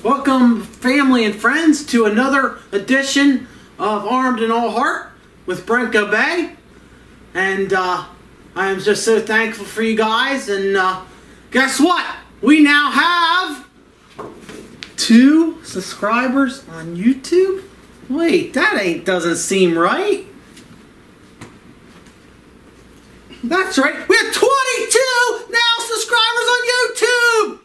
Welcome, family and friends, to another edition of Armed and All Heart with Brenko Bay. And I am just so thankful for you guys. And guess what? We now have 2 subscribers on YouTube. Wait, that doesn't seem right. That's right. We have 22 now subscribers on YouTube.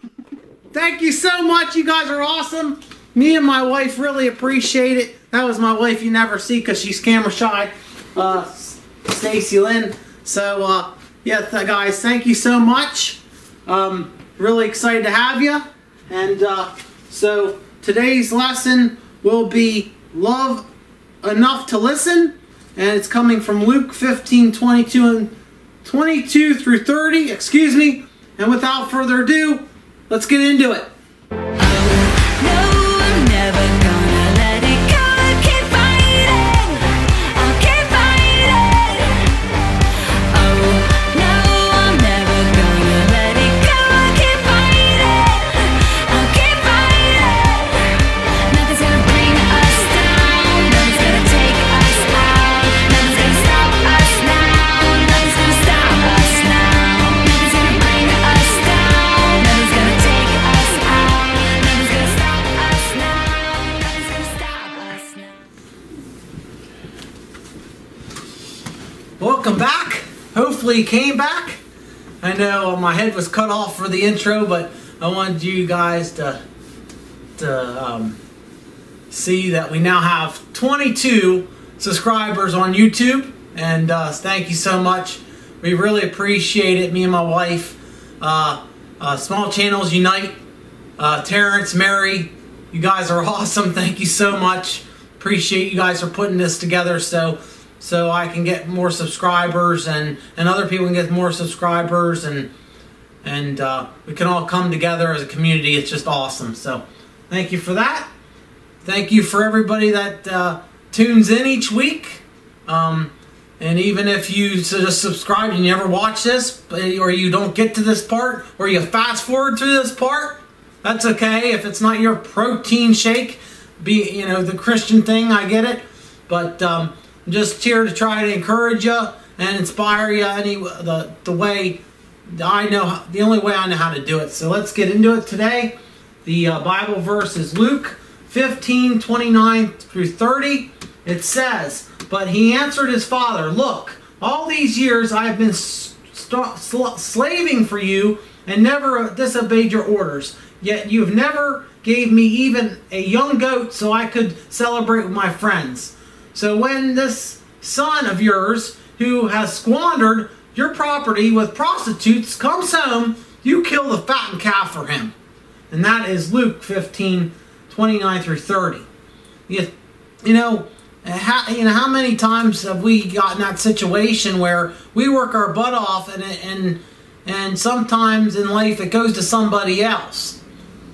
Thank you so much. You guys are awesome. Me and my wife really appreciate it. That was my wife you never see because she's camera shy, Stacy Lynn. So, yeah, guys, thank you so much. Really excited to have you. And so today's lesson will be love enough to listen. And it's coming from Luke 15:22 through 30. Excuse me. And without further ado, let's get into it. Welcome back. Hopefully you came back. I know my head was cut off for the intro, but I wanted you guys to see that we now have 22 subscribers on YouTube, and thank you so much. We really appreciate it. Me and my wife. Small Channels Unite. Terrence, Mary, you guys are awesome. Thank you so much. Appreciate you guys for putting this together so I can get more subscribers and other people can get more subscribers and we can all come together as a community. It's just awesome. So thank you for that. Thank you for everybody that tunes in each week. And even if you just subscribe and you never watch this, or you don't get to this part, or you fast forward through this part, that's okay. If it's not your protein shake, the Christian thing, I get it. But I'm just here to try to encourage you and inspire you the way I know, the only way I know how to do it. So let's get into it today. The Bible verse is Luke 15:29 through 30. It says, "But he answered his father, 'Look, all these years I have been slaving for you and never disobeyed your orders. Yet you have never gave me even a young goat so I could celebrate with my friends. So when this son of yours, who has squandered your property with prostitutes, comes home, you kill the fattened calf for him.'" And that is Luke 15:29 through 30. How many times have we gotten that situation where we work our butt off and sometimes in life it goes to somebody else,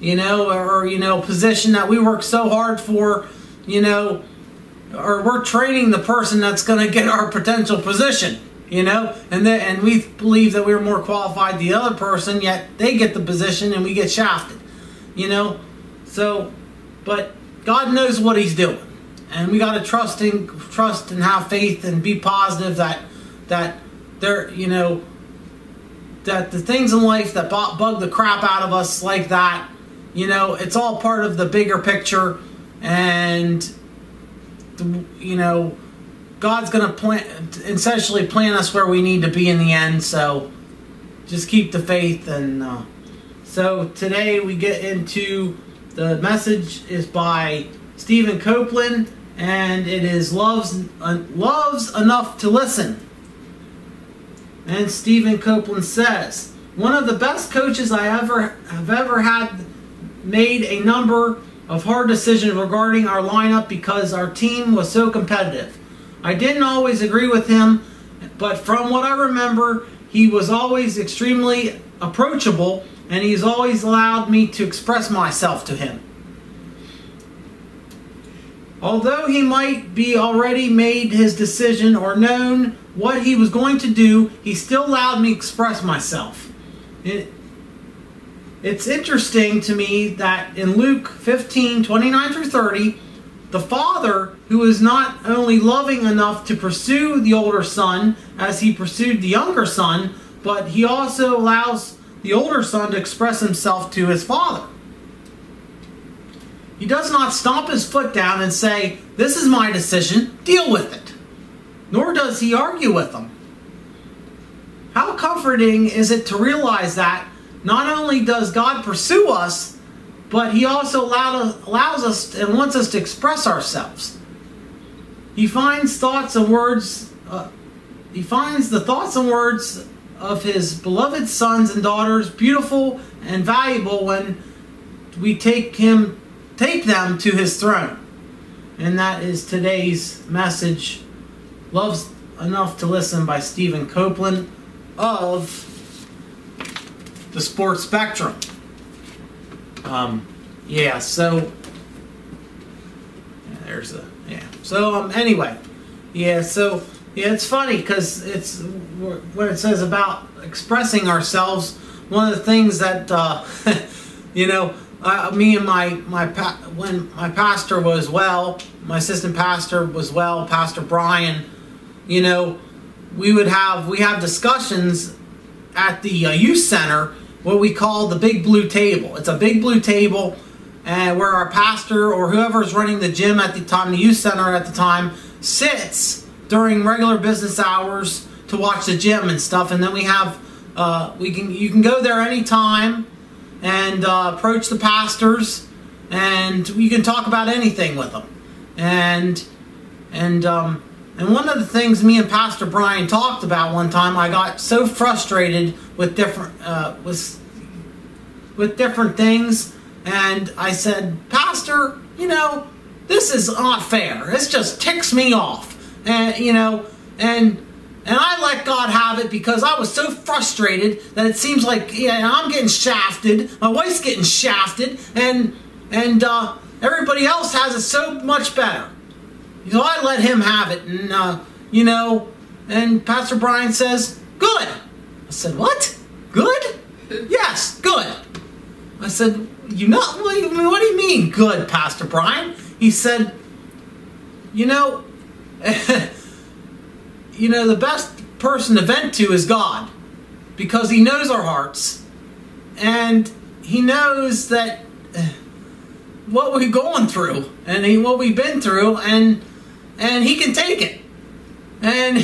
or position that we work so hard for, or we're training the person that's going to get our potential position, and we believe that we're more qualified than the other person, yet they get the position and we get shafted, but God knows what he's doing, and we got to trust and have faith and be positive that there, that the things in life that bug the crap out of us like that, it's all part of the bigger picture, and God's going to essentially plan us where we need to be in the end. So just keep the faith. And so today we get into the message is by Stephen Copeland, and it is loves enough to listen. And Stephen Copeland says, "One of the best coaches I have ever had made a number of hard decisions regarding our lineup because our team was so competitive. I didn't always agree with him, but from what I remember, he was always extremely approachable, and he's always allowed me to express myself to him. Although he might be already made his decision or known what he was going to do, he still allowed me to express myself. it's interesting to me that in Luke 15:29 through 30, the father, who is not only loving enough to pursue the older son as he pursued the younger son, but he also allows the older son to express himself to his father. He does not stomp his foot down and say, "This is my decision, deal with it." Nor does he argue with him. How comforting is it to realize that not only does God pursue us, but he also allows us and wants us to express ourselves. He finds thoughts and words. He finds the thoughts and words of his beloved sons and daughters beautiful and valuable when we take them to his throne. And that is today's message, Love's Enough to Listen, by Stephen Copeland of the Sports Spectrum. Anyway, it's funny because it's what it says about expressing ourselves. One of the things that me and when my pastor was well, my assistant pastor was well, Pastor Brian, we have discussions at the youth center, what we call the big blue table. It's a big blue table, and where our pastor or whoever is running the gym at the time, the youth center at the time, sits during regular business hours to watch the gym and stuff. And then we have you can go there anytime and approach the pastors, and you can talk about anything with them. And one of the things me and Pastor Brian talked about one time, I got so frustrated with different things, and I said, "Pastor, this is not fair. This just ticks me off." And I let God have it because I was so frustrated that it seems like I'm getting shafted, my wife's getting shafted, and everybody else has it so much better. So I let him have it, and Pastor Brian says, "Good." I said, "What? Good?" "Yes, good." I said, what do you mean good, Pastor Brian?" He said, the best person to vent to is God, because he knows our hearts, and he knows that what we're going through and what we've been through, and he can take it. And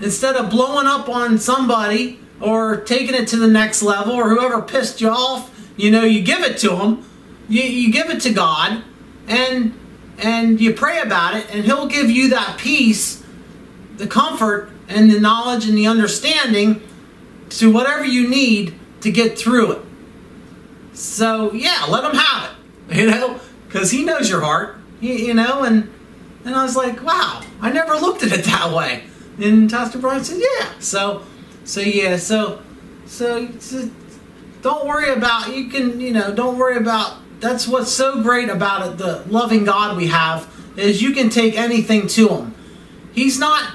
instead of blowing up on somebody or taking it to the next level, or whoever pissed you off, you give it to him. You give it to God, and you pray about it, and he'll give you that peace, the comfort, and the knowledge and the understanding to whatever you need to get through it. So let him have it, because he knows your heart, and I was like, wow, I never looked at it that way. And Pastor Brian said, yeah. So don't worry about, don't worry about, that's what's so great about it, the loving God we have, is you can take anything to him. It's not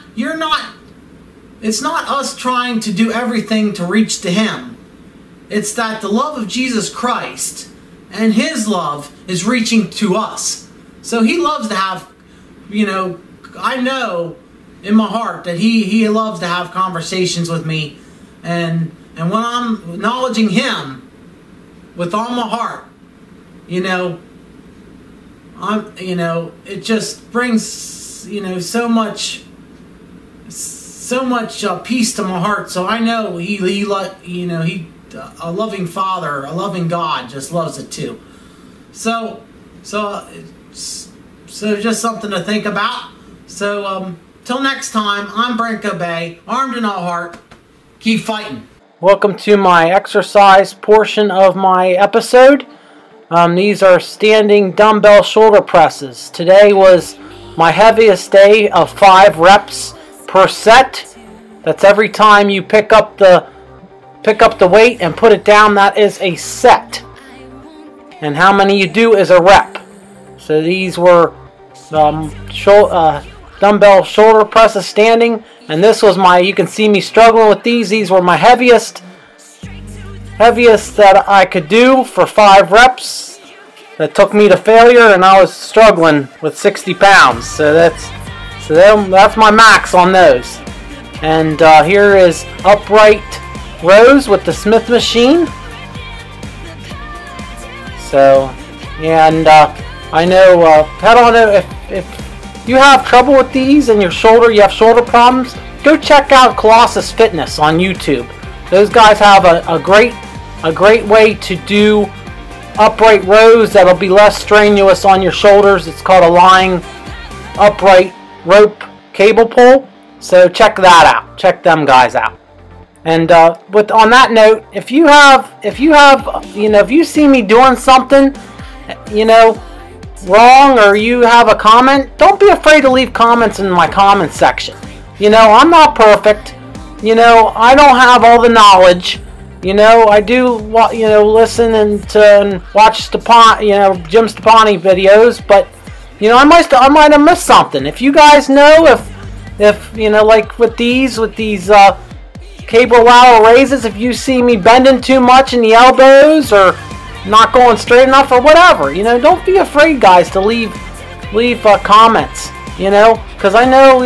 us trying to do everything to reach to him. It's that the love of Jesus Christ and his love is reaching to us. So he loves to have, I know in my heart that he loves to have conversations with me. And when I'm acknowledging him with all my heart, it just brings, so much peace to my heart. So I know a loving Father, a loving God just loves it too. So just something to think about. So till next time, I'm Branko Bay, armed in all heart. Keep fighting. Welcome to my exercise portion of my episode. These are standing dumbbell shoulder presses. Today was my heaviest day of 5 reps per set. That's every time you pick up the weight and put it down, that is a set. And how many you do is a rep. So these were dumbbell shoulder presses standing, and this was you can see me struggling with these. These were my heaviest heaviest that I could do for 5 reps. That took me to failure, and I was struggling with 60 pounds. So that's my max on those. And here is upright rows with the Smith machine. So yeah, and I know I don't know if you have trouble with these and you have shoulder problems. Go check out Colossus Fitness on YouTube. Those guys have a great way to do upright rows that'll be less strenuous on your shoulders. It's called a lying upright rope cable pull. So check that out. Check them guys out. And on that note, if you see me doing something, wrong, or you have a comment, don't be afraid to leave comments in my comment section. I'm not perfect. I don't have all the knowledge. I do listen and watch Jim Stepani videos, but I might have missed something. If you guys know, if like with these cable lateral raises, if you see me bending too much in the elbows or not going straight enough or whatever, don't be afraid, guys, to leave comments, because I know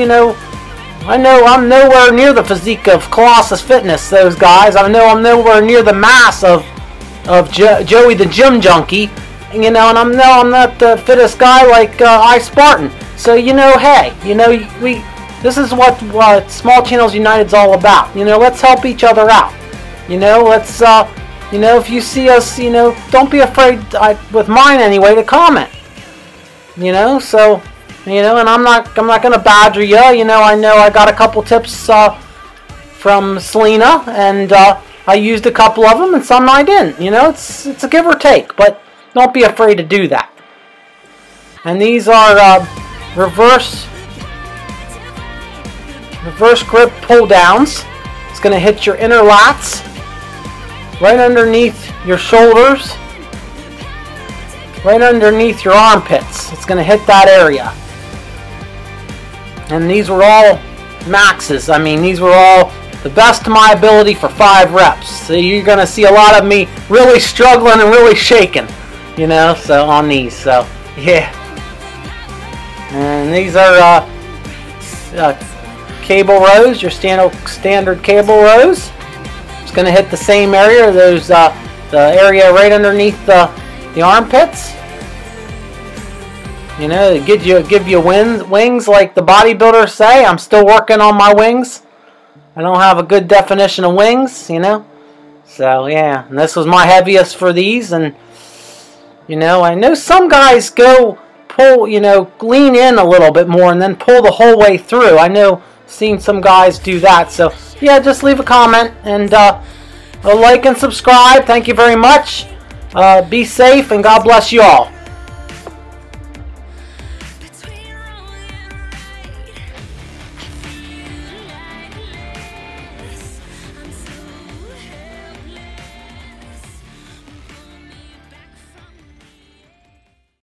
I'm nowhere near the physique of Colossus Fitness, those guys. I know I'm nowhere near the mass of Joey the Gym Junkie, and I'm not the fittest guy like Spartan. So hey, this is what Small Channels United's all about. Let's help each other out. Let's if you see us, don't be afraid, with mine anyway, to comment. So. And I'm not gonna badger you. I know I got a couple tips from Selena, and I used a couple of them, and some I didn't. It's a give or take, but don't be afraid to do that. And these are reverse grip pull downs. It's gonna hit your inner lats, right underneath your shoulders, right underneath your armpits. It's gonna hit that area. And these were all maxes. I mean, these were all the best to my ability for 5 reps. So you're going to see a lot of me really struggling and really shaking, so on these. So, yeah. And these are cable rows, your standard cable rows. It's going to hit the same area, the area right underneath the armpits. Give you wings like the bodybuilders say. I'm still working on my wings. I don't have a good definition of wings, So, yeah. And this was my heaviest for these. And, I know some guys go pull, lean in a little bit more and then pull the whole way through. I know seen some guys do that. So, yeah, just leave a comment and a like and subscribe. Thank you very much. Be safe and God bless you all.